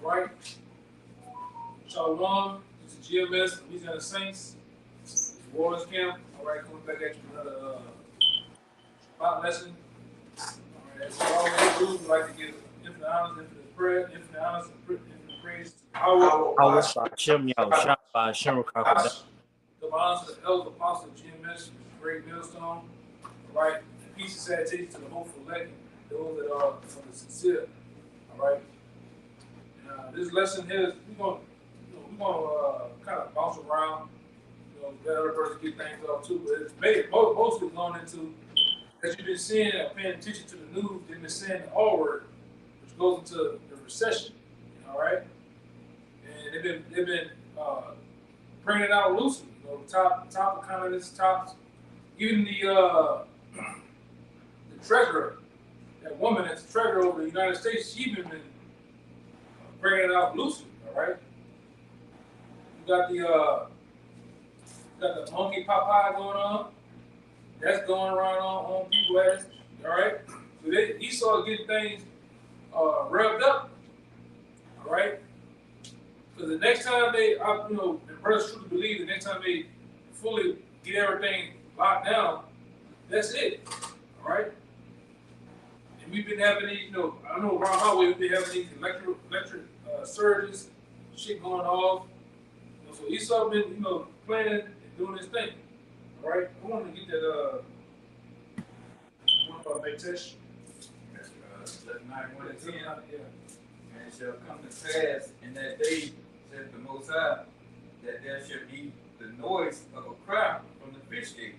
Right? Shalom. This is GMS, Louisiana Saints. Warriors Camp. All right, coming back at you with another Shabbat lesson. All right, as we always do, we like to give infinite honors, infinite prayer, infinite honors, infinite praise to our Hashem Yahushua, Hashem Rukhakodah. the honors of the elder apostle GMS, great millstone. All right, and peace and salutation to the hopeful elect, those that are from the sincere. All right. This lesson here is we're gonna kind of bounce around. Let other person get things off too, but it's mostly going into, as you've been seeing and paying attention to the news, they've been saying the R word, which goes into the recession. All right, and they've been bringing it out loosely. Top economists, even the treasurer, that woman that's the treasurer over the United States, she's been bringing it out loosely. All right, you got the monkey Popeye going on. That's going around on people's ass. All right, so Esau getting things revved up. All right, because the next time and brothers truly believe the next time they fully get everything locked down, that's it. All right, and we've been having these, I know around our way we've been having these electric surges, shit going off. So Esau been, planning and doing his thing. All right, I want to get that. One about Betesh. That's 9:1 and 10. Yeah. And it shall come to pass in that day, said the Most High, that there shall be the noise of a cry from the fish gate.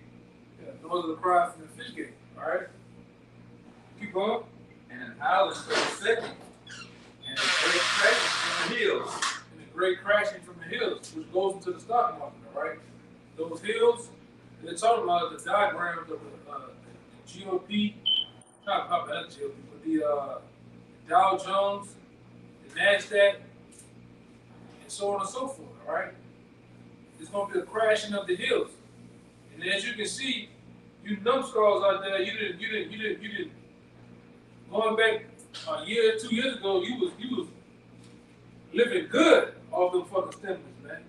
Yeah, the noise of the cry from the fish gate. All right. Keep going. And an howling for the second, and a great crashing from the hills. And a great crashing from the hills, which goes into the stock market. All right. Those hills, they're talking about the diagrams of the GOP, not the GOP, but the Dow Jones, the NASDAQ, and so on and so forth. All right. It's going to be a crashing of the hills, and as you can see, you numbskulls out there, you didn't. Going back a year, 2 years ago, you was living good off them fucking stimulus, man.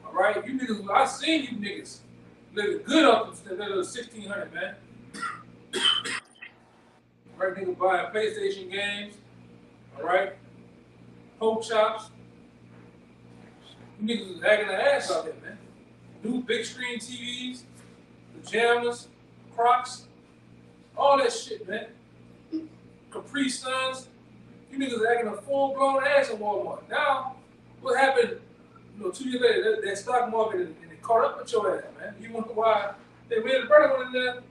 All right, you niggas, I seen you niggas living good off them stimulus, 1,600, man. All right, niggas buying PlayStation games. All right, pork chops. You niggas was hacking their ass out there, man. New big screen TVs, pajamas, Crocs, all that shit, man. Capri Suns, you niggas acting a full-blown ass in Walmart. Now, what happened, 2 years later, that stock market and it caught up with your ass, man. You wonder why they made a brother went in there and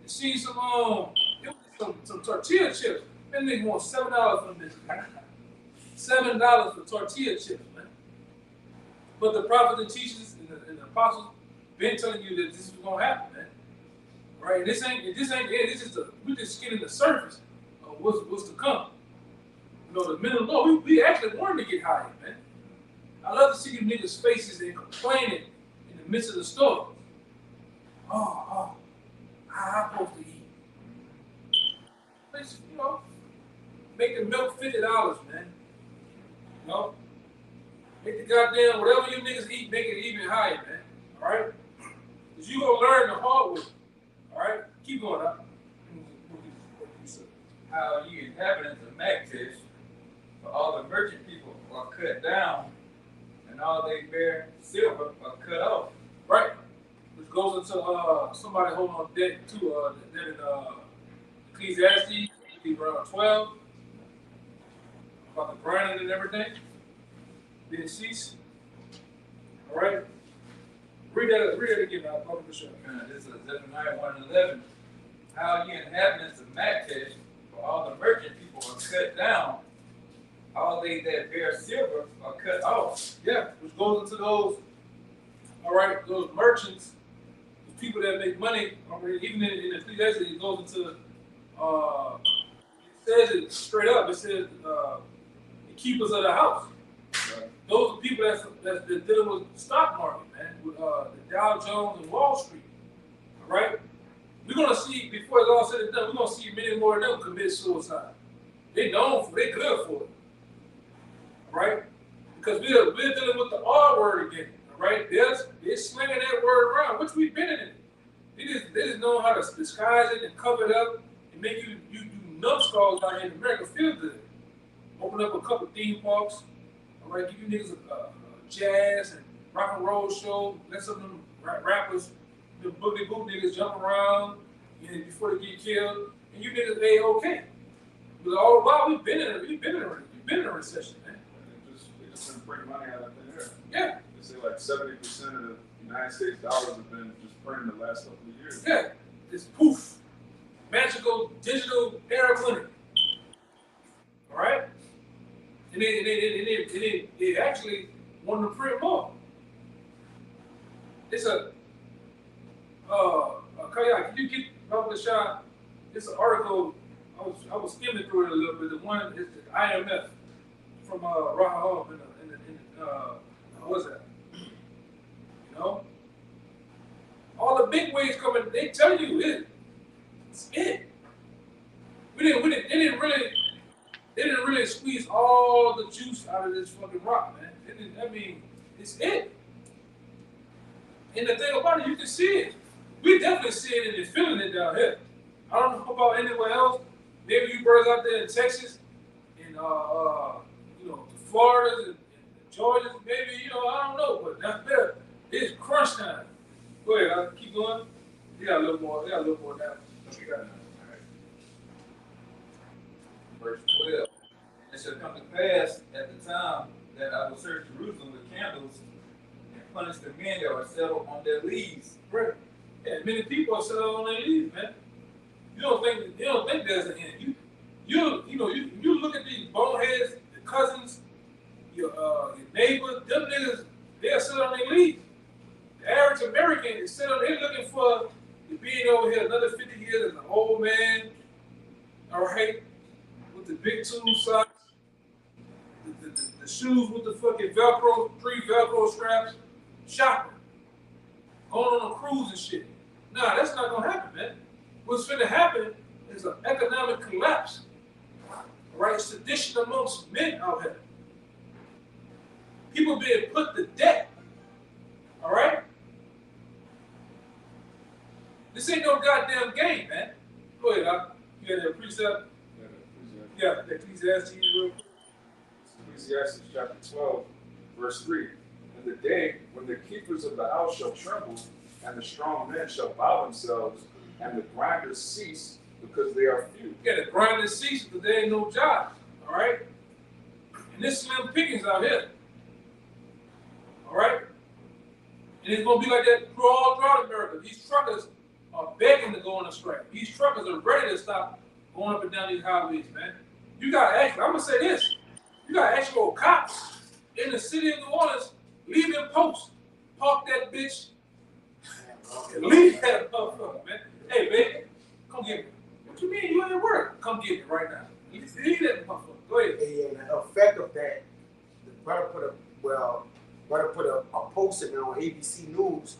see some tortilla chips. That nigga want $7 for them bitches, man. $7 for tortilla chips, man. But the prophets and teachers and the apostles been telling you that this is gonna happen, man. Right? This ain't it. We're just skinning the surface of what's to come. The minimum law, we actually wanted to get higher, man. I love to see you niggas' faces and complaining in the midst of the store. How I'm supposed to eat? Let's, make the milk $50, man. Make the goddamn whatever you niggas eat, make it even higher, man. All right? Because you gonna learn the hard way. All right? Keep going up. How ye inhabitants of Mactish, for all the merchant people are cut down, and all they bear silver are cut off. Right. Which goes into somebody holding on debt too, that in Ecclesiastes, around 12, about the branding and everything. Didn't cease. All right. Read that again. I'll probably for sure. This is Zephaniah 1 and 11. How ye inhabitants of Mactish, for all the merchant people are cut down, all they that bear silver are cut off. Yeah, which goes into those, all right, those merchants, the people that make money. Even in Ecclesiastes, it goes into, it says it straight up. It says the keepers of the house. Right. Those are people that's dealing with the stock market, man, with the Dow Jones and Wall Street. All right, we're gonna see before it's all said and done. We're gonna see many more of them commit suicide. They good for it, right? Because we're dealing with the R word again, right? They're slinging that word around, which we've been in it. They just know how to disguise it and cover it up and make you do numbskulls out here in America feel good. Open up a couple theme parks, all right? Give you niggas a jazz and rock and roll show. Let some of them rappers, the boogie boot niggas jump around before they get killed, and you niggas they okay. But all the while we've been in a recession, man. They just been printing money out of thin air. Yeah. They say like 70% of the United States dollars have been just printed the last couple of years. Yeah. It's poof. Magical digital era money. All right? And they actually want to print more. It's Kayak, can you get about the shot? It's an article. I was skimming through it a little bit. The one is the IMF from Raham in what's that? You know, all the big waves coming. They tell you it's it. They didn't really squeeze all the juice out of this fucking rock, man. It's it. And the thing about it, you can see it. We definitely see it and feeling it down here. I don't know about anywhere else. Maybe you birds out there in Texas, and Florida and Georgia, maybe, I don't know, but down there, it's crunch time. Go ahead, I'll keep going. They got a little more now. We got it. All right. Verse 12. It shall come to pass at the time that I will search Jerusalem with candles and punish the men that are settled on their leaves. Right. Yeah, many people are settled on their leaves, man. You don't think there's an end. You look at these boneheads, the cousins, your neighbors, them niggas, they're sitting on their leaves. The average American is sitting on, they're looking for to be over here another 50 years as an old man, all right, with the big tube socks, the shoes with the fucking Velcro, 3 Velcro straps, shopping, going on a cruise and shit. Nah, that's not gonna happen, man. What's finna happen is an economic collapse, all right? Sedition amongst men out here. People being put to death, all right? This ain't no goddamn game, man. Go ahead, you got that precept? Yeah, the Ecclesiastes real quick. Ecclesiastes chapter 12, verse 3. In the day when the keepers of the house shall tremble, and the strong men shall bow themselves, and the grinders cease because they are few. Yeah, the grinders cease because there ain't no jobs, all right? And this slim pickings out here, all right? And it's going to be like that all throughout America. These truckers are begging to go on a strike. These truckers are ready to stop going up and down these highways, man. You got actual, I'm going to say this, you got actual cops in the city of New Orleans leaving posts. Park that bitch and leave that motherfucker, man. Hey, baby, come get me. What you mean? You ain't at work. Come get me right now. Leave that motherfucker. Go ahead. And the effect of that, the brother put a posting on ABC News.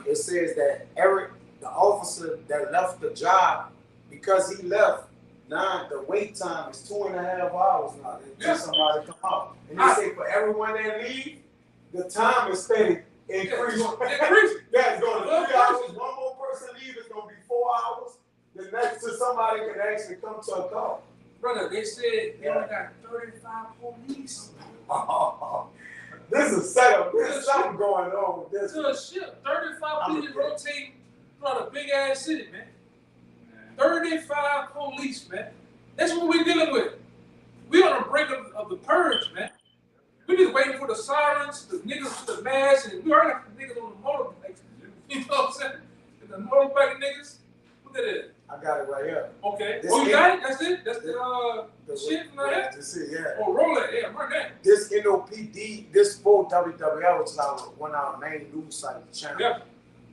It says that Eric, the officer that left the job, because he left, now the wait time is 2.5 hours now until somebody come out. And they say for everyone that leave, the time is steady increasing. Yeah, it's going to 3 hours. One more person leave, it's going to be 4 hours. The next to somebody can actually come to a call. Brother, they said they only got 35 police. This is a setup. There's something going on with this. It's a ship. 35 police rotating throughout a big ass city, man. 35 police, man. That's what we're dealing with. We're on the brink of the purge, man. We just waiting for the sirens, the niggas with the masks, and we already got the niggas on the motorbikes. You know what I'm saying? And the motorbike niggas. Look at it. I got it right here. Okay. You got it? That's it? That's the shit from that? That's it, yeah. Oh, roll it. Yeah, run that. This NOPD, this for WWL, which is one of our main news sites channel. Yeah.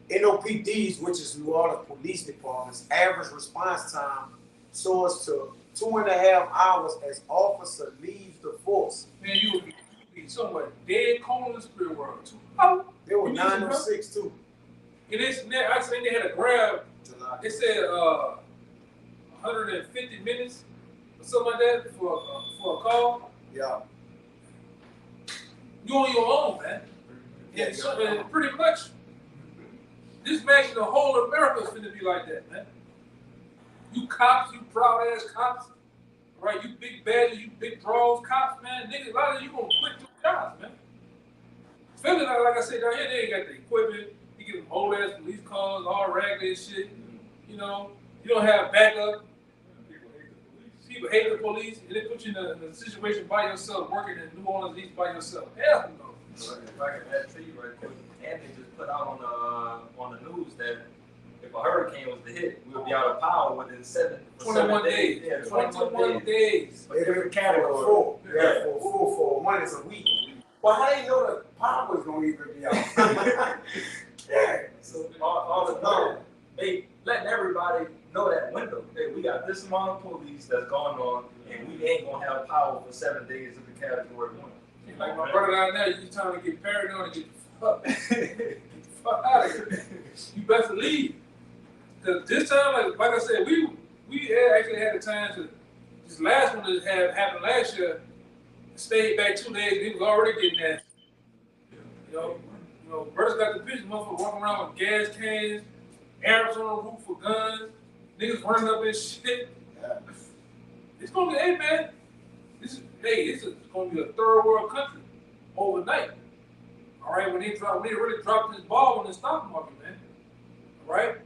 NOPDs, which is New Orleans Police Department's average response time soars to 2.5 hours as officer leaves the force. Man, you would be somewhere dead cold in the spirit world. Oh, they were 906 too. And I think they had a grab. July They said 150 minutes or something like that for a call. Yeah. You on your own, man. Yeah, And so, and pretty much, this man, the whole America is going to be like that, man. You cops, you proud ass cops, right? You big badges, you big bros, cops, man. Niggas, a lot of you gonna quit your jobs, man. Especially like I said down here, they ain't got the equipment. You get them old ass police cars, all raggedy and shit. You know, you don't have backup. People hate the police, and they put you in a situation by yourself, working in New Orleans East by yourself. Hell no. If I can add to you right quick, Anthony just put out on the news that if a hurricane was to hit, we would be out of power within 21 days. Yeah, 21 days. But they're in category 4. Yeah, for 1 is a week. Well, how do you know the power was going to even be out? Yeah. So all the time, they letting everybody know that window. Hey, we got this amount of police that's going on, and we ain't gonna have power for 7 days of the category 1. Like my brother down there, you trying to get paranoid and get the fuck out of here. You better leave. Cause this time, like I said, we actually had the time to this last one that happened last year. Stayed back 2 days. He was already getting that. You know, brothers got the picture, motherfuckers walking around with gas cans, Arabs on the roof for guns, niggas running up and shit. It's gonna be, hey man, this is gonna be a third world country overnight. All right, when they really drop this ball in the stock market, man. All right,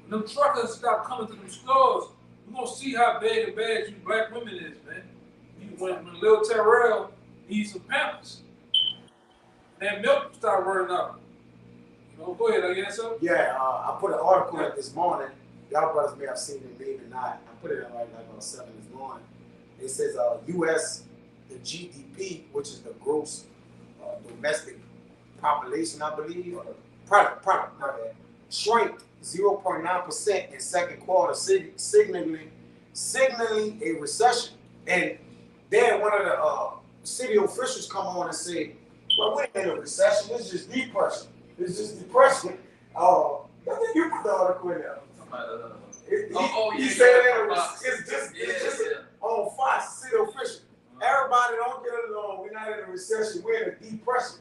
when them truckers stop coming to them stores, we're gonna see how big and bad you black women is, man. When Lil Terrell needs some Pampers, that milk start running out. You know, go ahead, I guess so. Yeah, I put an article up this morning. Y'all brothers may have seen it, maybe not. I put it in like on 7 this morning. It says U.S. the GDP, which is the gross domestic population, I believe, or product, not that, shrank 0.9% in second quarter, signaling a recession. And then one of the city officials come on and say, well, we ain't in a recession, it's just depression. It's just depression. I think you put the article in there. He said it's just on Fox, city official. Everybody don't get along. We're not in a recession, we're in a depression.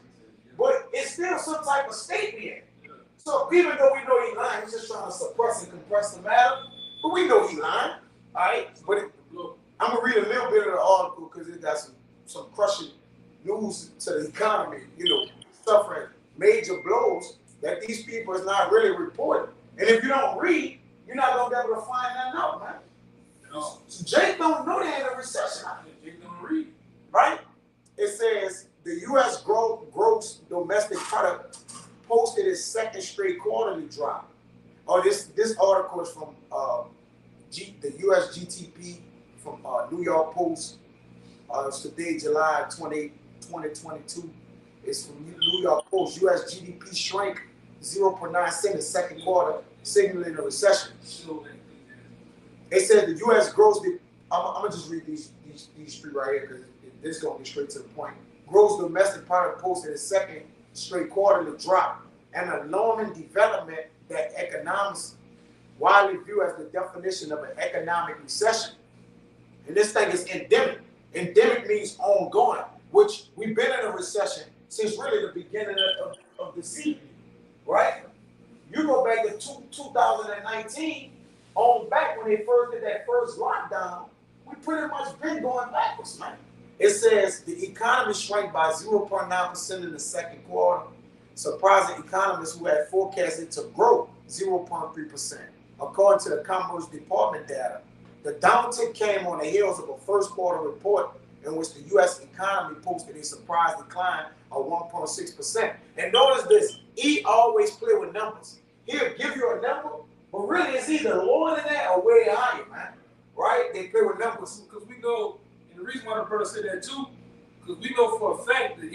But it's still some type of statement. So even though we know he lying, he's just trying to suppress and compress the matter. But we know he lying. All right? But I'm going to read a little bit of the article because it got some crushing news to the economy, suffering major blows that these people is not really reporting. And if you don't read, you're not going to be able to find that out, man. No. So Jake don't know they're in a recession. Jake don't read. Right? It says the U.S. gross domestic product posted its second straight quarterly drop. This article is from the U.S. GTP from New York Post. It's today, July 28, 2022. It's from New York Post. U.S. GDP shrank 0.9% in second quarter, signaling a recession. It said the U.S. gross. I'm gonna just read these three right here because this is gonna get straight to the point. Gross domestic product posted its second straight quarterly drop, an alarming development that economists widely view as the definition of an economic recession. And this thing is endemic. Endemic means ongoing, which we've been in a recession since really the beginning of the season, right? You go back to 2019, on back when they first did that first lockdown, we pretty much been going backwards, man. It says the economy shrank by 0.9% in the second quarter, surprising economists who had forecasted to grow 0.3%. According to the Commerce Department data, the downtick came on the heels of a first quarter report in which the U.S. economy posted a surprise decline of 1.6%. And notice this, he always play with numbers. He'll give you a number, but really it's either lower than that or way higher, man. Right? They play with numbers. Because we know, and the reason why the brother said that too, because we know for a fact that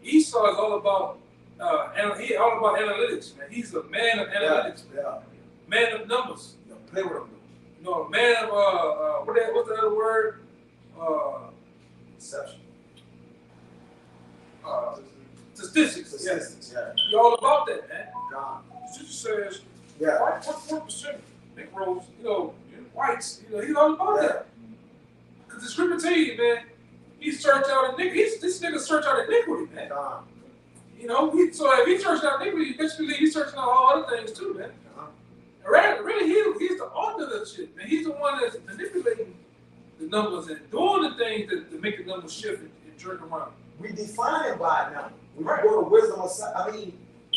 Esau is all about analytics, man. He's a man of analytics, yeah. Man of numbers. Play with them. A man of what's the other word? Deception. Statistics. Yeah. You're all about that, man. God. The scripture says Yeah. What percent Negroes, whites, he's all about that. Because the scripture tell you, man, he searched out iniquity. This nigga searched out iniquity, man. So if he searched out iniquity, you best believe he's searching out all other things too, man. Really, he's the author of that shit, man. He's the one that's manipulating the numbers and doing the things to make the numbers shift and jerk around. We define it by a number. We go to wisdom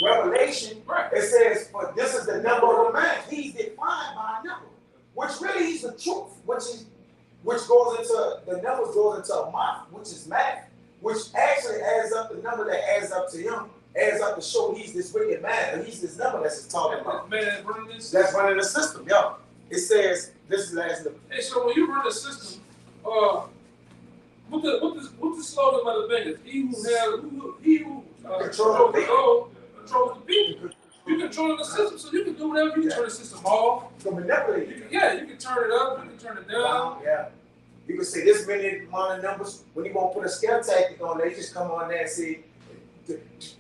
Revelation. Right. It says, "For this is the number of the man." He's defined by a number, which really is the truth. Which goes into the numbers goes into a month, which is math, which actually adds up the number that adds up to him, adds up to show he's this wicked man, and he's this number that's talking about. Man, that's running this. That's running the system, yo. It says this is last. Hey, so when you run the system, what the slogan of the thing is? He who controls the people. You control the system, so you can do whatever. You can turn the system off. You can manipulate it. You can turn it up. You can turn it down. Yeah. You can say this many amount of numbers. When you gonna put a scale tactic on, they just come on there and say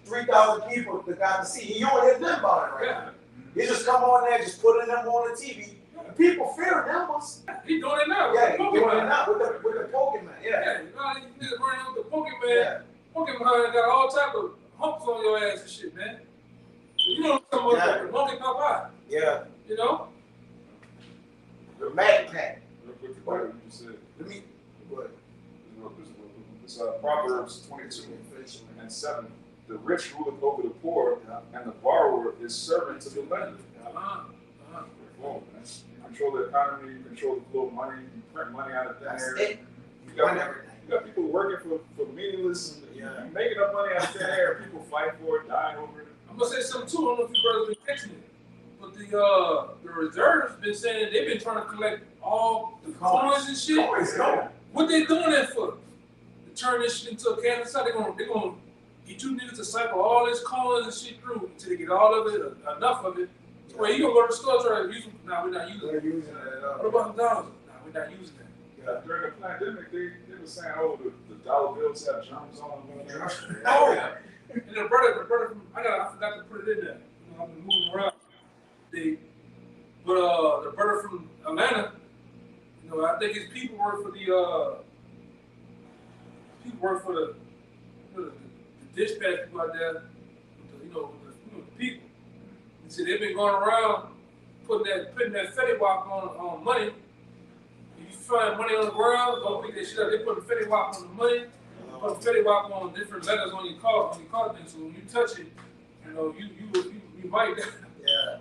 3,000 people that got to see. You don't hear nothing about it right now. You just come on there, just put a number on the TV. And people fear numbers. He's doing it now. Yeah, he's doing it now with the Pokemon. Yeah. You niggas running with the Pokemon. Yeah. Pokemon got all type of humps on your ass and shit, man. You know what I'm talking about? Monkey pop out. Yeah. The Mad Pack. Real quick about what you said. Let me. What? It's Proverbs 22:7. The rich ruleth over the poor, and the borrower is servant to the lender. Boom, man. You control the economy, you control the flow of money, you print money out of thin air. You got people working for meaningless, you making up money out of thin air, people fight for it, dying over it. I'm gonna say something too. I don't know if you brothers been catching it, but the reserves been saying they've been trying to collect all the coins and shit. What they doing that for? To turn this shit into a cash site. They're gonna get you niggas to cycle all this coins and shit through until they get all of it, enough of it. Well, you gonna go to the store try to use them? Nah, we're not using it. What about the dollars? Nah, we're not using that. Yeah, during the pandemic, they were saying, the dollar bills have germs on them. Oh yeah. And the brother from I forgot to put it in there. I've been moving around. The brother from Atlanta, I think his people work for the dispatch people out there, the people. He said they've been going around putting that Fetty Wap on money. If you find money on the ground, don't pick that shit up. They put the Fetty Wap on the money. Put Fetty Wap on different letters on your car thing. So when you touch it, you might. Yeah.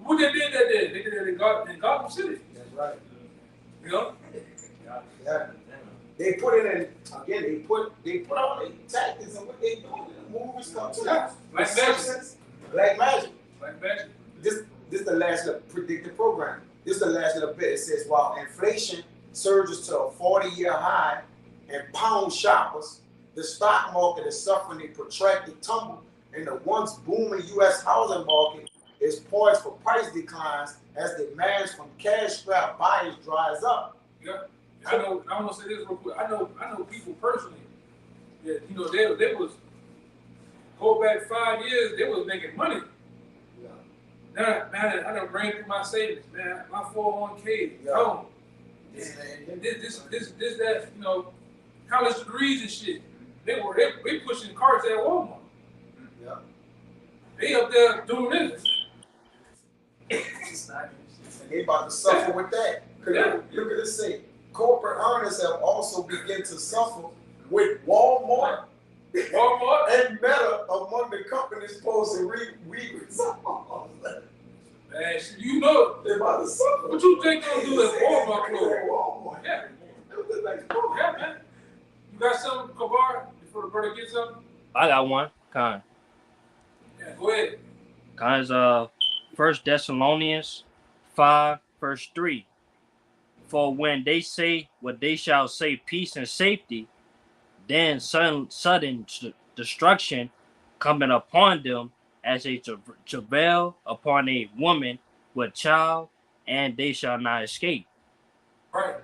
What they did that day? They did it in Gotham City. That's right. Yeah. They put it in again. They put all the tactics and what they doing in the movies come to that. Black magic. This is the last of the predictive program. This is the last of the bit. It says while inflation surges to a 40-year high and pound shoppers, the stock market is suffering a protracted tumble, and the once booming U.S. housing market is poised for price declines as demand from cash-strapped buyers dries up. Yeah, I want to say this real quick. I know people personally that they was go back 5 years, they was making money. Yeah. Now, man, I done ran through my savings, man. My 401k, gone. This, that, college degrees and shit. They pushing carts at Walmart. Yeah. They up there doing this. And they about to suffer with that. Look at this say, corporate earners have also begun to suffer with Walmart and Meta among the companies supposed to reap results. Man, they about to suffer. What you think they'll do at Walmart? Walmart. Yeah. Yeah, man. You got something, Kabar, before the brother gets something? I got one. Con. Yeah, go ahead. Con's 1 Thessalonians 5, verse 3. For when they say what they shall say, peace and safety, then sudden destruction coming upon them as a travail upon a woman with child, and they shall not escape. Right.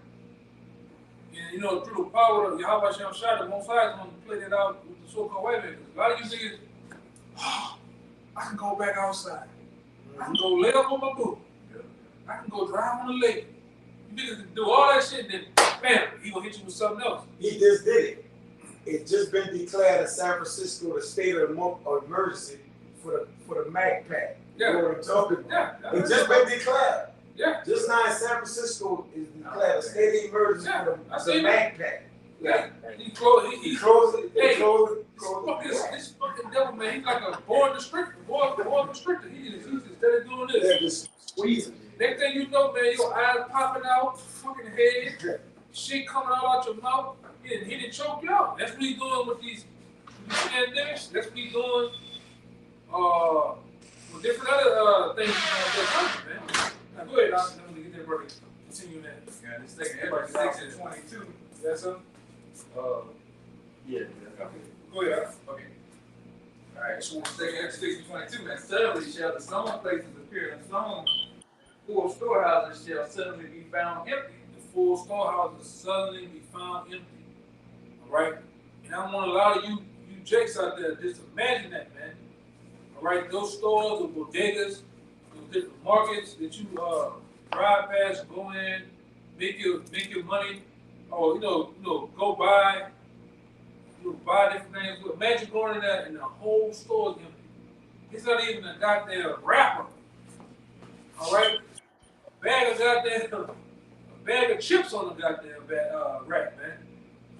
And through the power of Yahweh Shem Shai, the Most High is going to play that out with the so-called white man. A lot of you niggas, I can go back outside. I can go lay up on my boot. I can go drive on the lake. You niggas can do all that shit, then bam, he gonna hit you with something else. He just did it. It's just been declared in San Francisco the state of emergency for the Mac pack. Yeah. You know what I'm talking about? Yeah. It's just been declared. Yeah. Just now in San Francisco is declared a state of emergency for the Mac pack. Yeah. He closed it. He closed it. This fucking devil, man, he's like a board restrictor. Board restrictor. He's instead of doing this. They're just squeezing. Next thing you know, man, your eyes popping out, fucking head, shit coming out your mouth. He didn't choke you out. That's what he's doing with these pandemics. That's what he's doing with different other things that's happening, man. Now go ahead, I'm gonna get that brother. Continue that. Yeah, this second episode 6 and 22. That's something? Yeah. Okay. Go ahead. Okay. Alright, so second episode 6 and 22. And suddenly shall the sown places appear, and sown full storehouses shall suddenly be found empty. The full storehouses suddenly be found empty. All right? And I want a lot of you jakes out there, just imagine that, man. All right? Those stores, the bodegas, those different markets that you drive past, go in, make your money, or go buy different things. Imagine going in there and the whole store is empty. It's not even a goddamn wrapper. All right? A bag of chips on the goddamn rack, man.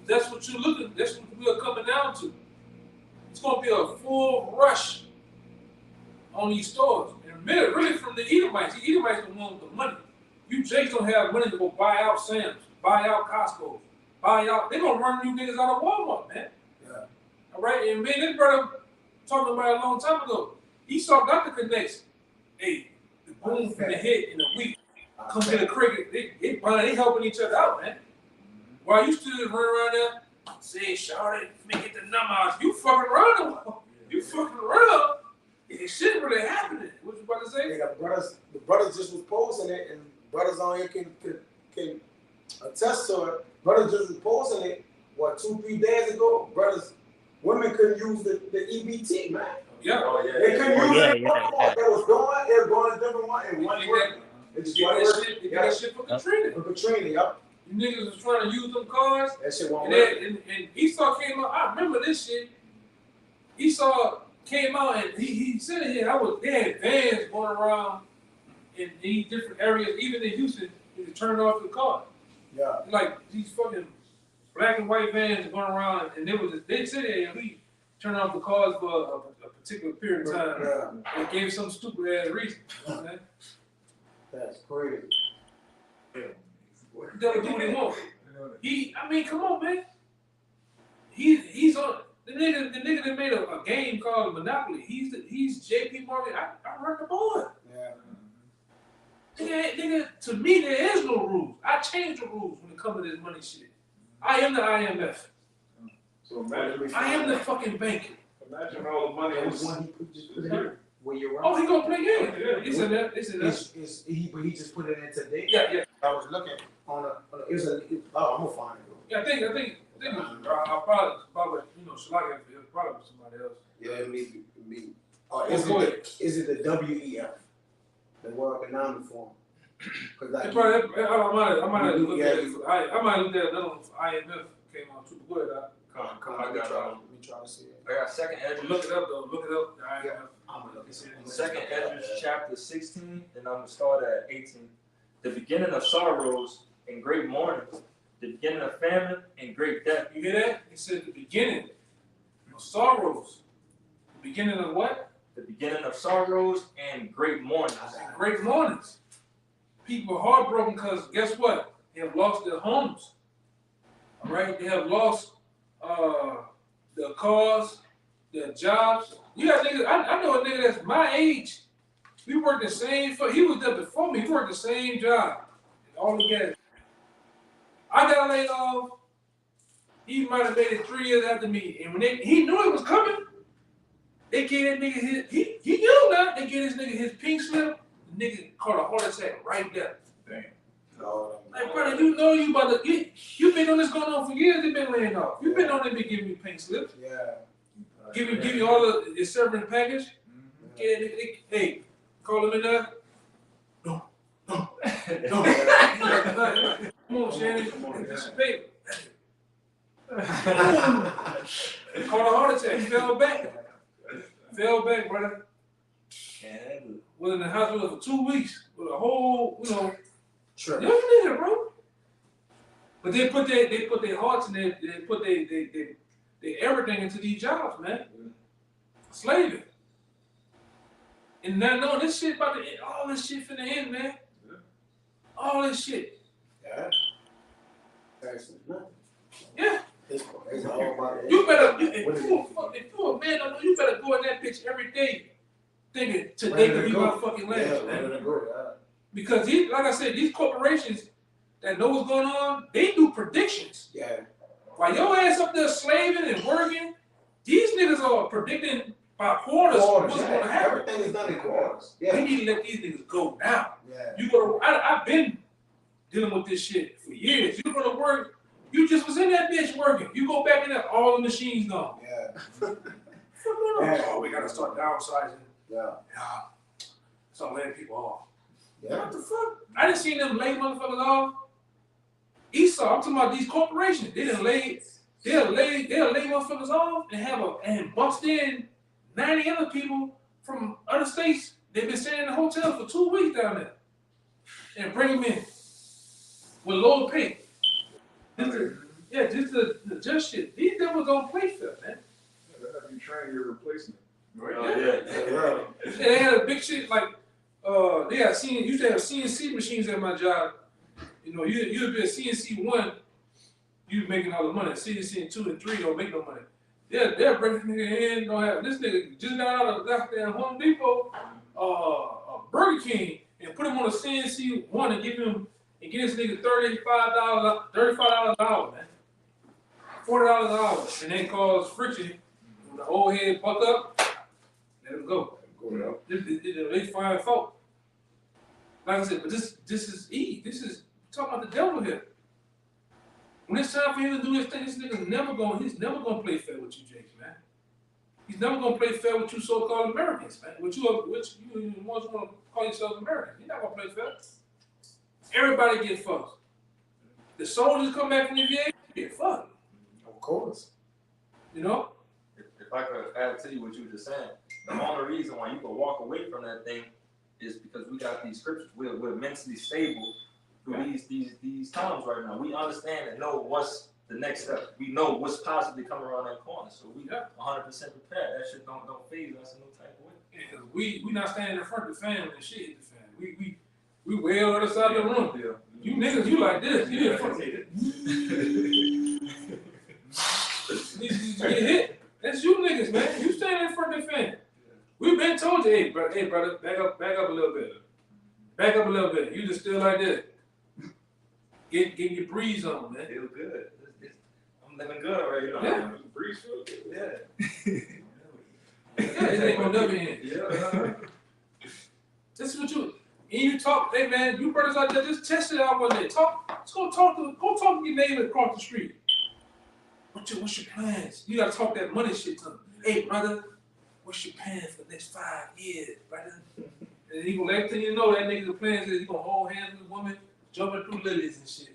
That's what you're looking. That's what we're coming down to. It's gonna be a full rush on these stores, and really from the Edomites. The Edomites the one with the money. You Jakes don't have money to go buy out Sam's, buy out Costco, buy out. They're gonna run you niggas out of Walmart, man. Yeah. All right, and me and this brother talking about it a long time ago. Esau got the connects. Hey, the boom from the hit in a week. Come to the cricket. They helping each other out, man. While you still run around there, say, shout it, let me get the numbers. You fucking around. You fucking around. And shit really happening. What you about to say? Yeah, the brothers just was posting it, and brothers on here can attest to it. Brothers just was posting it, 2-3 days ago. Women couldn't use the EBT, man. Yeah. Oh, yeah. They couldn't use it. Yeah. They was going a different one, and one working. They get that shit for Katrina. For Katrina, yup. You niggas was trying to use them cars. That shit won't And, work. and Esau came out. I remember this shit. Esau came out and he said it here. They had vans going around in these different areas, even in Houston, to turn off the car. Yeah. Like these fucking black and white vans going around, and they said it, and we turned off the cars for a particular period of time. Yeah. They gave some stupid ass reason. You know what I'm saying? That's crazy. He doesn't do what he wants. Come on, man. He's on the nigga that made a game called Monopoly. He's JP Morgan. I run the board. Yeah. Nigga, to me there is no rules. I change the rules when it comes to this money shit. I am the IMF. So imagine. I am the fucking bank. Imagine all the money That was. was one he just put in here. Where you're Oh, he gonna play games. Yeah. It's in there. It's in there. He just put it in today. Yeah. I was looking on I'm gonna find it. Yeah, I think it was probably Shalaka, it was probably somebody else. Yeah, it may be. Is it the WEF? The World Economic Forum? Cause like, I might have looked at it. I might have looked at another one for IMF came out too. Go ahead, come on, let me try to see it. I got second Ezra. look it up though. Look it up. The IMF. Yeah. I'm gonna look at it. Second Ezra chapter 16, and I'm gonna start at 18. The beginning of sorrows and great mourning, the beginning of famine and great death. You hear that? It said the beginning of sorrows. The beginning of what? The beginning of sorrows and great mourning. And great mornings. People are heartbroken because guess what? They have lost their homes. All right? They have lost their cars, their jobs. You got niggas, I know a nigga that's my age. We worked the same, he was there before me. He worked the same job. All together. I got laid off. He might have made it 3 years after me. And when he knew it was coming, they gave that nigga he knew that. They gave this nigga his pink slip. The nigga caught a heart attack right there. Damn. Like, brother, you know you about to, you've been on this going on for years. They've been laying off. You've been on them been giving you pink slips. Yeah. Give you all the severance package. Mm-hmm. Hey, Call him in there. No. Come on, Shannon. Get some paper. Caught a heart attack. Fell back, brother. Was in the hospital for 2 weeks with a whole, Sure. young nigga, bro. But they put their hearts and they put their everything into these jobs, man. Slaving. And now knowing this shit about to end, all this shit finna end, man. Yeah. All this shit. Yeah. That's nothing. Yeah. It's all about it. You better, if you a man, you better go in that bitch every day thinking today could be my fucking last, man. Because like I said, these corporations that know what's going on, they do predictions. Yeah. While your ass up there slaving and working, these niggas are predicting by quarters what's going to happen. Everything is done in quarters. We Yeah. need to let these niggas go now. Yeah. You go to, I've been dealing with this shit for years. You go to work, you just was in that bitch working. You go back in there, all the machines gone. Yeah. Oh, we gotta start downsizing. Yeah. Start laying people off. Yeah. What the fuck? I didn't see them lay motherfuckers off. Esau, I'm talking about these corporations. They'll lay motherfuckers off and bust in 90 other people from other states. They've been staying in the hotel for 2 weeks down there. And bring them in with lower pay. Just the just shit. These devils don't play fair, man. They'll have you train your replacement. Right? Yeah, they had a big shit like they used to have CNC machines at my job. You'd be a CNC 1, you making all the money. CNC 2 and 3 don't make no money. They'll bring this nigga in, don't have this nigga just got out of goddamn Home Depot, Burger King, and put him on a CNC 1 and give this nigga $35 an hour, man. $40 an hour. And then cause friction. When the old head buck up, let him go. They find fault. Like I said, but this is Eve. This is talking about the devil here. When it's time for him to do his thing, this nigga's never gonna play fair with you, Jakes, man. He's never gonna play fair with you so-called Americans, man. Which you want to call yourselves Americans. He's not gonna play fair. Everybody get fucked. The soldiers come back from the VA, get fucked. Of course. If I could add to you what you were just saying, the only reason why you can walk away from that thing is because we got these scriptures. We're mentally stable through these times right now. We understand and know what's the next step. We know what's possibly coming around that corner. So we 100% prepared. That shit don't phase us in no type of way. Yeah, we not standing in front of the fan when shit hit the fan. We way on the other side of the room. Yeah. You niggas, you like this. You get get hit. That's you niggas, man. You standing in front of the fan. We've been told you, hey brother, back up a little bit. Back up a little bit. You just still like this. Get your breeze on, man. Feel good. I'm living good already. Yeah. Breeze feel good. Yeah. Yeah, it ain't gonna never end. Yeah. This is what you talk, hey man, you brothers out there, just test it out one day. Go talk to your neighbor across the street. What's your plans? You gotta talk that money shit to them. Hey brother, what's your plan for the next 5 years, brother? And he gonna let you know that nigga's plans is he gonna hold hands with a woman, jumping through lilies and shit.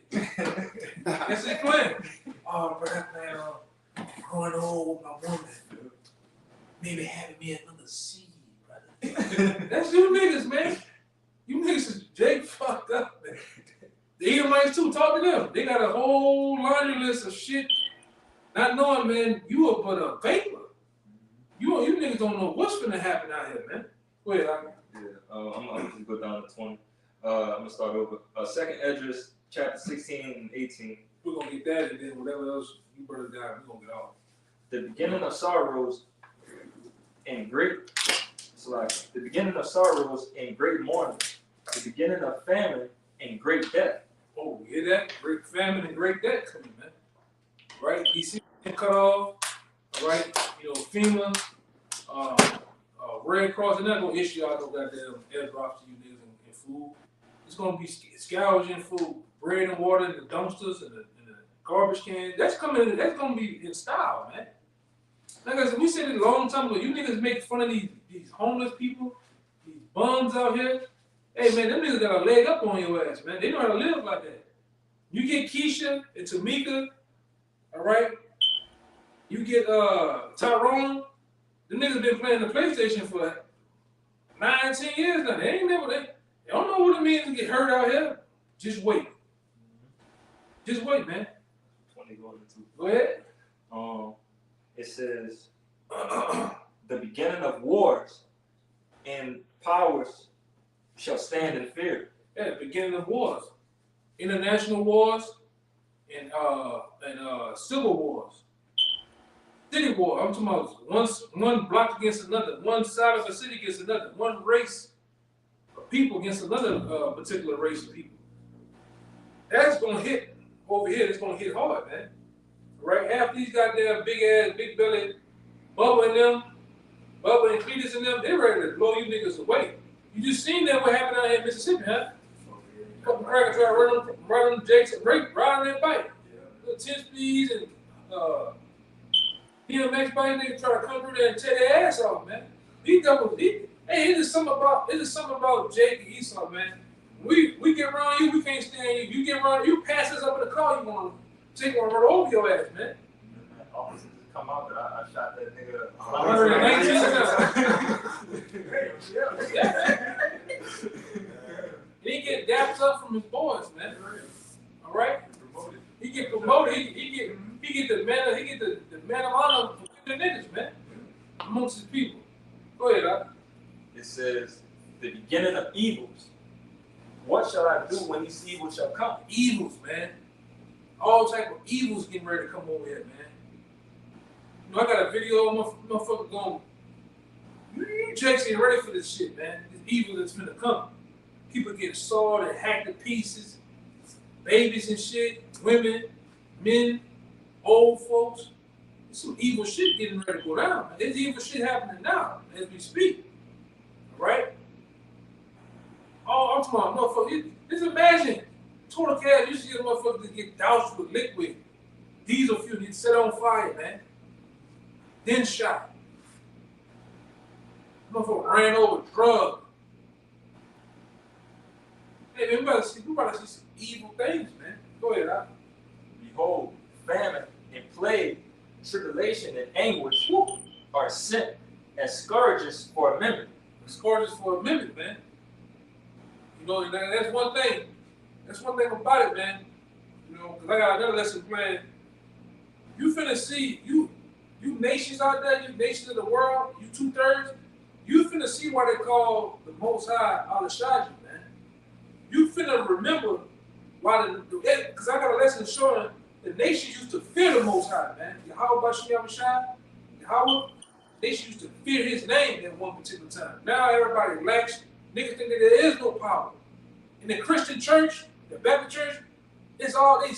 That's his plan. Oh, brother, I plan on growing old with my woman. Maybe having me another seed, brother. That's you niggas, man. You niggas is Jake fucked up, man. The Edomites too, talk to them. They got a whole laundry list of shit. Not knowing, man, you are but a vapor. You niggas don't know what's gonna happen out here, man. Go ahead, Aki. Yeah. I'm just go down to 20. I'm gonna start over. 2nd Esdras, chapter 16 and 18. We're gonna get that, and then whatever else you brothers got, we're gonna get off. The beginning of sorrows and great mourning. The beginning of famine and great death. Oh, you hear that? Great famine and great debt coming, man. Right? DC cut off. All right? FEMA, Red Cross, and not gonna issue out no goddamn airdrops to you niggas and food. It's gonna be scavenging food, bread and water in the dumpsters and the garbage cans. That's coming. That's gonna be in style, man. Like I said, we said it a long time ago. You niggas make fun of these homeless people, these bums out here. Hey man, them niggas got a leg up on your ass, man. They know how to live like that. You get Keisha and Tamika, all right? You get Tyrone. Them niggas been playing the PlayStation for 9, 10 years now. They don't know what it means to get hurt out here. Just wait. Just wait, man. 20 going to 2. Go ahead. It says the beginning of wars and powers shall stand in fear. Yeah, the beginning of wars. International wars and civil wars. City war. I'm talking about one block against another, one side of a city against another, one race of people against another particular race of people. That's gonna hit over here. It's gonna hit hard, man. Right? Half these goddamn big ass, big belly, Bubba and Cletus and them, they're ready to blow you niggas away. You just seen that what happened out here in Mississippi, huh? A couple crackers try to run on Jakes and riding their bike. Little 10 speeds and BMX bike, niggas try to come through there and tear their ass off, man. Hey, it is something about Jake and Esau, man. We get around you, we can't stand you. You get around, you pass us up in the car, you want to take one run over your ass, man. Officers just come out that I shot that nigga. 119 times. He get dapped up from his boys, man. All right. He get promoted. He get the man of honor for the niggas, man, amongst his people. Go ahead, Doc. It says the beginning of evils. What shall I do when these evils shall come? Evils, man. All type of evils getting ready to come over here, man. You know, I got a video of motherfucker going, Jackson ain't ready for this shit, man. This evil that's gonna come. People getting sawed and hacked to pieces. Babies and shit. Women, men, old folks. There's some evil shit getting ready to go down. There's evil shit happening now as we speak. All right? Oh, I'm talking about motherfucker. Just imagine total chaos. You see a motherfucker just get doused with liquid, diesel fuel, get set on fire, man. Then shot. Motherfucker ran over, drugged. Hey, man, we about to see some evil things, man. Go ahead, Al. Behold, famine and plague, tribulation and anguish are sent as scourges for a minute. Scourges for a minute, man. You know, that's one thing. That's one thing about it, man. You know, because I got another lesson planned. You finna see, you nations out there, you nations of the world, you 2/3, you finna see why they call the Most High Al-Shaji, man. You finna remember why because I got a lesson showing the nation used to fear the Most High, man. Yahweh Bashim Yahweh, Yahweh, they used to fear his name at one particular time. Now everybody relaxed. Niggas think that there is no power. In the Christian church, the Baptist church, it's all they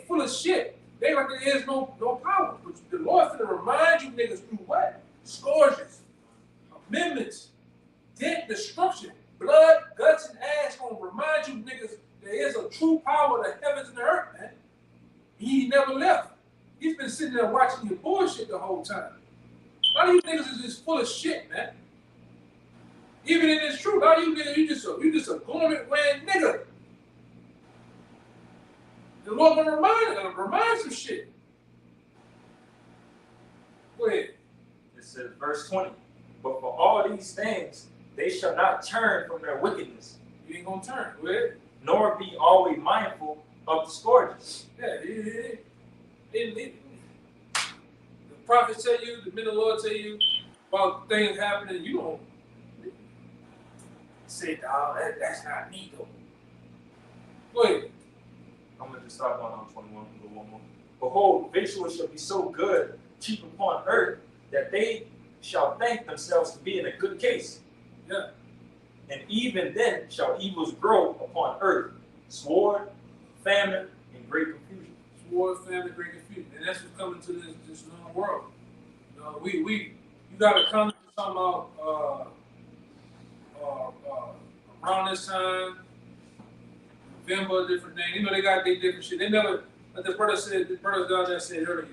full of shit. They like there is no power. But the Lord finna remind you niggas through what? Scourges, amendments, death, destruction, blood, guts, and ass gonna remind you niggas there is a true power of the heavens and the earth, man. He never left. He's been sitting there watching your bullshit the whole time. A lot of you niggas is just full of shit, man. Even in this truth, a lot of you niggas, you just a garment wearing nigga. The Lord gonna remind some shit. Go ahead. It says, verse 20, but for all these things, they shall not turn from their wickedness. You ain't gonna turn. Go ahead. Nor be always mindful of the scourges. Yeah, the prophets tell you, the men of the Lord tell you about things happening, you don't say, dog, that's not me though. Go ahead. I'm going to just start going on 21 and go one more. Behold, victuals shall be so good, cheap upon earth, that they shall think themselves to be in a good case. Yeah. And even then shall evils grow upon earth, sword, famine, and great confusion. Sword, famine, great confusion. And that's what's coming to this new world. You got to come to talking about around this time, November, different things. You know, they got their different shit. They never, like the brother down there said earlier,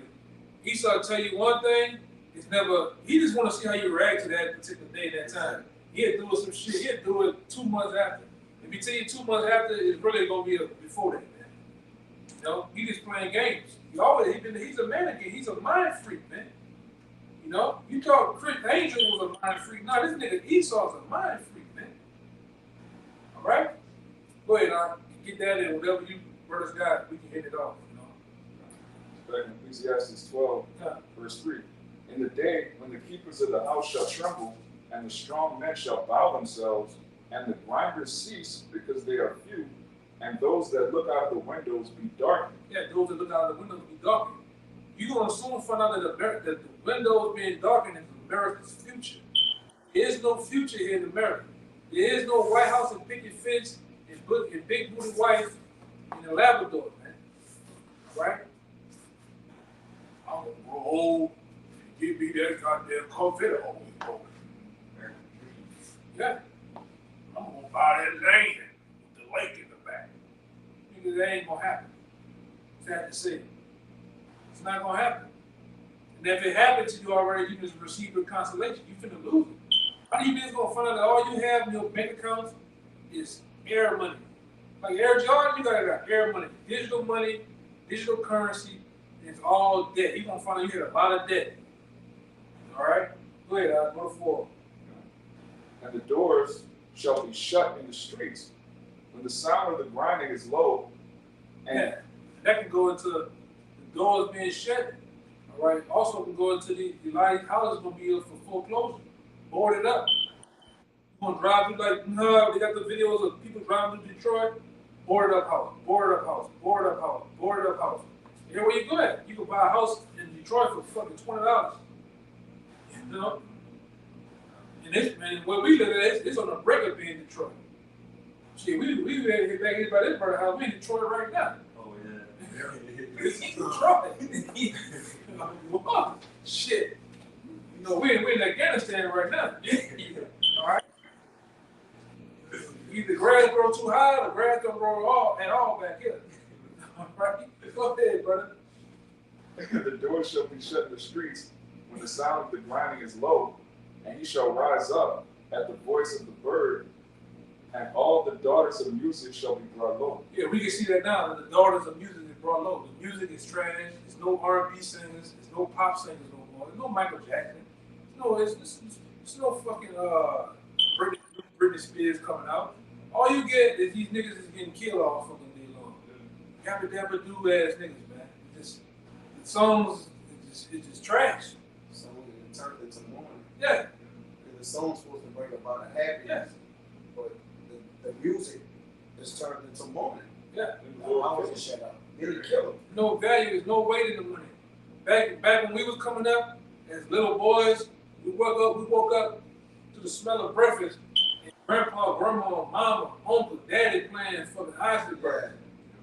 Esau tell you one thing, it's never, he just want to see how you react to that particular day, that time. He'll do some shit. He'll do it 2 months after. If he tell you 2 months after, it's really gonna be before that, man. You know, he just playing games. He's a mannequin. He's a mind freak, man. You know, you thought Chris Angel was a mind freak. No, this nigga Esau's a mind freak, man. All right? Go ahead, get that in. Whatever you brothers got, we can hit it off, you know. Back in Ecclesiastes 12, verse 3. In the day when the keepers of the house shall tremble, and the strong men shall bow themselves, and the grinders cease because they are few, and those that look out of the windows be darkened. Yeah, those that look out of the windows be darkened. You're going to soon find out that the windows being darkened is America's future. There is no future here in America. There is no White House and picket fence and big booty wife in a Labrador, man. Right? I'm going to grow old and give me that goddamn Corvette hole. Yeah. I'm going to buy that land with the lake in the back. Nigga, that ain't going to happen. Sad to say. It's not going to happen. And if it happens to you already, you just receive your consolation. You finna lose it. How do you think it's going to find out that all you have in your bank accounts is air money? Like Air Jordan, you got air money, digital currency, and it's all debt. You're going to find out you had a lot of debt. All right? Go ahead, go to 4. And the doors shall be shut in the streets when the sound of the grinding is low. And that can go into the doors being shut. All right. Also can go into the Elijah's house is going to be up for foreclosure. Board it up. You're going to drive through like, no, they got the videos of people driving through Detroit. Boarded up house, boarded up house, boarded up house, boarded up house. You know where you go at? You can buy a house in Detroit for fucking $20. You know? And this, man, where we live at, it's on the breakup in Detroit. Shit, we ready to get back in by this part of the house. We in Detroit right now. Oh, yeah. This is Detroit. Whoa, shit. You know, we're in Afghanistan right now. All right? Either the grass grow too high or the grass don't grow at all back here. All right? Go ahead, brother. The doors shall be shut in the streets when the sound of the grinding is low, and he shall rise up at the voice of the bird, and all the daughters of music shall be brought low. Yeah, we can see that now, that the daughters of music is brought low. The music is trash. There's no R&B singers. There's no pop singers no more. There's no Michael Jackson. It's no fucking Britney Spears coming out. All you get is these niggas is getting killed all fucking day long. Yabba dabba do ass niggas, man. The songs, it's just trash. So it turned into mourning. Yeah. And the song's supposed to bring about a happiness, but the music is turned into mourning. Yeah. I was shut up. Nearly kill him. No value, there's no weight in the money. Back when we was coming up as little boys, we woke up to the smell of breakfast. Grandpa, grandma, mama, uncle, daddy playing fucking Heisenberg.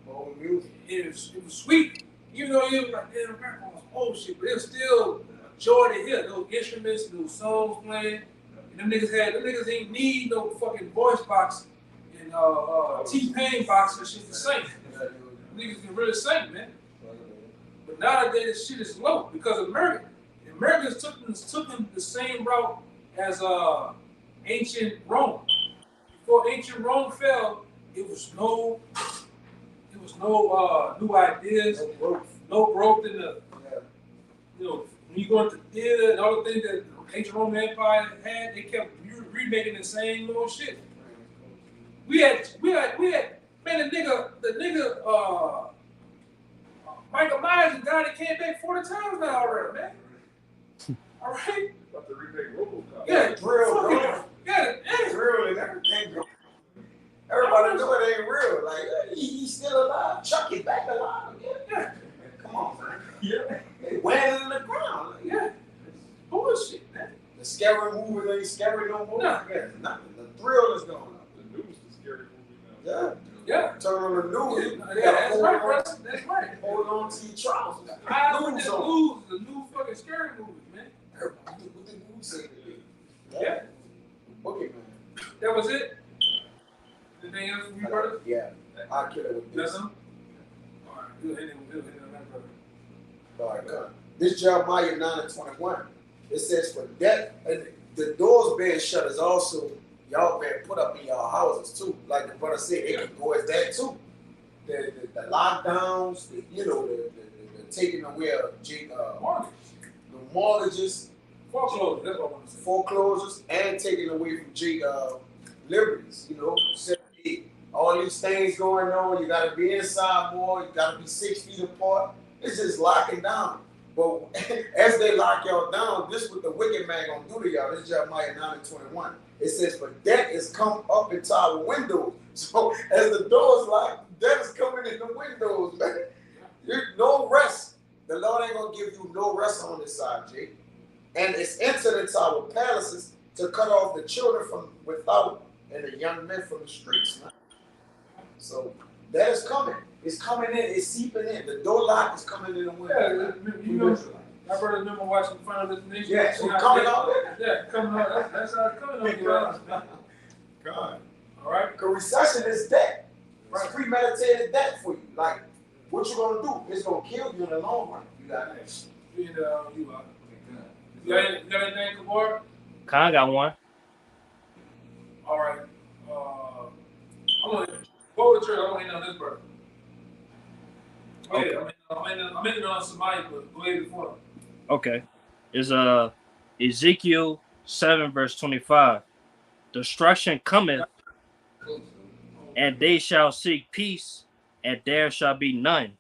Old music. It was sweet. Even though it was like, damn, grandpa was old shit, but it was still a joy to hear. Those instruments, those songs playing. And them niggas ain't need no fucking voice box and T-Pain box and shit to sing. Niggas can really sing, man. But nowadays, this shit is low because Americans took them the same route as ancient Rome. Before ancient Rome fell, it was no new ideas, no growth in the, you know, when you go into theater and all the things that the ancient Roman Empire had, they kept remaking the same little shit. We had man, the nigga Michael Myers, the guy that came back 40 times now already, man. All right. About to remake RoboCop. Drill, Yeah, bro. Yeah, Drill and everything. Everybody know it ain't real. Like, he's still alive. Chuck is back alive. Yeah. Come on, man. Yeah. They wet in the ground. Like, yeah. Bullshit, man. the scary movies ain't scary no more. No. Yeah, nothing. The thrill is gone. The news is a scary movie now. Yeah. Yeah. Turn on the news. Yeah, that's right, bro. That's right. Hold on to your trousers. I put News the on. news, the new fucking scary movies, man. Everybody what the news say. Yeah. Boogeyman. That was it. Anything else from you, brother? Yeah. I'll kill it with this. Nothing? All right, we'll hit it on that, brother. All right, good. This Jeremiah 9:21. It says, for death, and the doors being shut is also y'all been put up in y'all houses too. Like the brother said, it can go as that too. The lockdowns, the taking away of the mortgages, Foreclosure, that's what I want to say. foreclosures, and taking away from liberties. All these things going on. You got to be inside more. You got to be 6 feet apart. It's just locking down. But as they lock y'all down, this is what the wicked man gonna do to y'all. This is Jeremiah 9:21. It says, "But death is come up into our windows." So as the doors lock, death is coming in the windows, man. There's no rest. The Lord ain't gonna give you no rest on this side, Jake. And it's entered into our palaces to cut off the children from without and the young men from the streets. Man. So that is coming. It's coming in. It's seeping in. The door lock is coming in the window. Yeah, you know, I brother remember watching Final Destination. Yeah, it's coming out. Yeah, coming out. That's how it's coming out. God. All right. Because recession is debt. It's Right. premeditated debt for you. Like, what you gonna do? It's gonna kill you in the long run. You got that. You got anything, Kabar? Khan got one. All right. I'm gonna go with church. I'm gonna end on this brother. Go ahead. I'm ending on somebody, but go ahead before. Okay. Is Ezekiel 7 verse 25. Destruction cometh, and they shall seek peace, and there shall be none.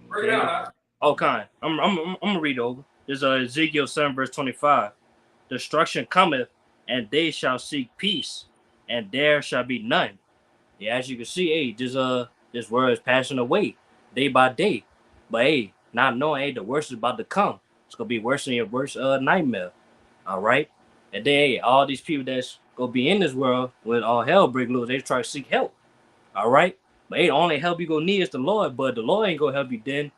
Break it out. Oh, Khan. I'm gonna read over. This Ezekiel 7 verse 25. Destruction cometh, and they shall seek peace, and there shall be none. Yeah, as you can see, hey, this world is passing away day by day. But hey, not knowing, hey, the worst is about to come. It's gonna be worse than your worst nightmare. All right, and then hey, all these people that's gonna be in this world when all hell break loose, they try to seek help. All right, but hey, the only help you gonna need is the Lord. But the Lord ain't gonna help you. Then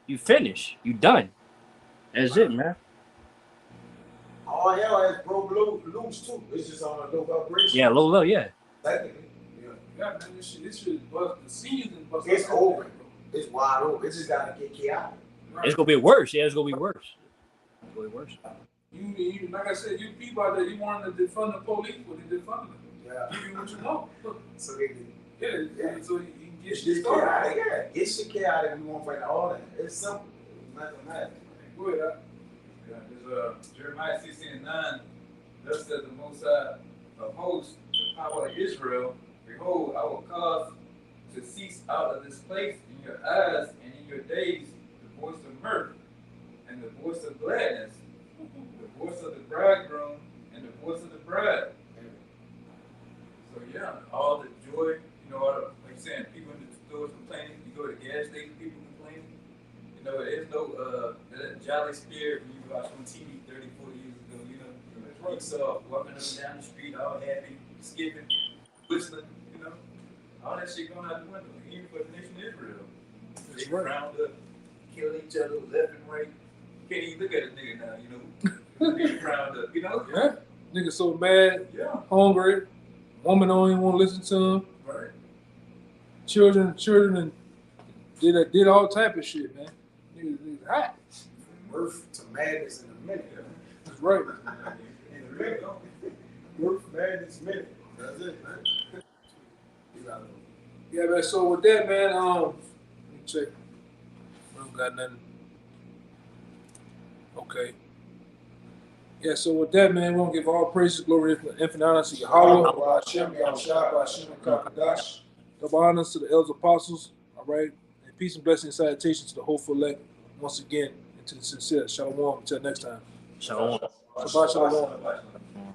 you finish. You done. That's it, man. All hell has broke loose too. It's just on a low vibration. Yeah, low, yeah. Technically. Yeah, man, this shit bust. The season bust. It's over. It's wide open. It just gotta get chaotic. Right. It's gonna be worse. Yeah, it's gonna be worse. It's gonna be worse. You like I said, you people out there, you wanted to defund the police, well, they defunded them. Yeah. Give you what you know. So they can Yeah. So you can get get shit shit started. chaotic. Yeah. Get shit chaotic. We won't find all that. It's simple. Mathematics. Go ahead. Jeremiah 16:9. Thus said the Most High of hosts, the power of Israel. Behold, I will cause to cease out of this place in your eyes and in your days the voice of mirth and the voice of gladness, the voice of the bridegroom and the voice of the bride. So yeah, all the joy, all the, like you're saying, people in the stores complaining. You go to the gas station, people complaining. There's no that jolly spirit when you watch on TV 30, 40 years ago. You saw walking up and down the street all happy, skipping, whistling. All that shit going out the window, even for the nation of Israel. They round up, kill each other left and right. Can't even look at a nigga now, They round up, Yeah. Nigga so mad, Yeah. hungry. Woman don't even want to listen to him. Right. Children, and did all type of shit, man. Niggas hot. Birth to madness in a minute. That's right. In a minute. Birth to madness minute. That's it, man. Yeah, man. So with that, man, let me check. I don't got nothing. Okay. Yeah, so with that, man, we're gonna give all praises, glory, and infinite honor to Yahweh, Hashem, Yahushua, Hashem, and Kakadash. Double honors to the elders apostles, all right? And peace and blessing and salutations to the hopeful elect once again, and to the sincere. Shalom. Until next time. Shalom. Shabbat shalom.